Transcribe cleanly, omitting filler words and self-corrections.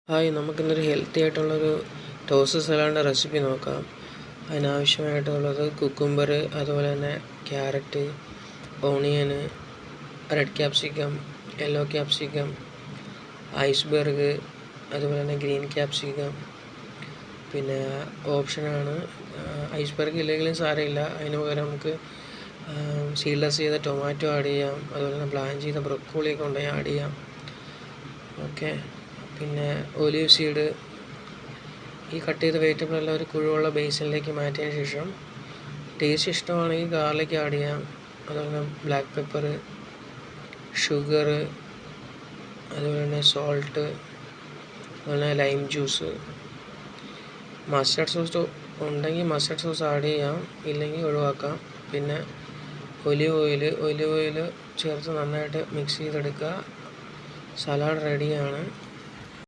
Hi, നമുക്കിന്നൊരു healthy ആയിട്ടുള്ളൊരു toast സലാഡിൻ്റെ recipe നോക്കാം. അതിനാവശ്യമായിട്ടുള്ളത് കുക്കുംബർ, അതുപോലെ തന്നെ carrot, onion, red capsicum, yellow capsicum, iceberg, അതുപോലെ തന്നെ ഗ്രീൻ ക്യാപ്സിക്കം. പിന്നെ ഓപ്ഷനാണ്, ഐസ്ബർഗ് ഇല്ലെങ്കിലും സാരമില്ല. അതിന് പകരം നമുക്ക് സീഡ്ലെസ് ചെയ്ത ടൊമാറ്റോ ആഡ് ചെയ്യാം. അതുപോലെ തന്നെ പ്ലാൻ ചെയ്ത ബ്രൊക്കോളിയൊക്കെ ഉണ്ടെങ്കിൽ ആഡ് ചെയ്യാം. ഓക്കെ, പിന്നെ ഒലീവ് സീഡ്. ഈ കട്ട് ചെയ്ത വെജിറ്റബിൾ എല്ലാം ഒരു കുഴുവുള്ള ബേസിനിലേക്ക് മാറ്റിയതിന് ശേഷം ടേസ്റ്റ് ഇഷ്ടമാണെങ്കിൽ ഗാർലിക് ആഡ് ചെയ്യാം. അതുപോലെ തന്നെ ബ്ലാക്ക് പെപ്പർ, ഷുഗർ, അതുപോലെ തന്നെ സോൾട്ട്, അതുപോലെ തന്നെ ലൈം ജ്യൂസ്. മസ്റ്റർഡ് സോസ് ഉണ്ടെങ്കിൽ മസ്റ്റർഡ് സോസ് ആഡ് ചെയ്യാം, ഇല്ലെങ്കിൽ ഒഴിവാക്കാം. പിന്നെ ഒലിവ് ഓയിൽ ചേർത്ത് നന്നായിട്ട് മിക്സ് ചെയ്തെടുക്കുക. സലാഡ് റെഡിയാണ്.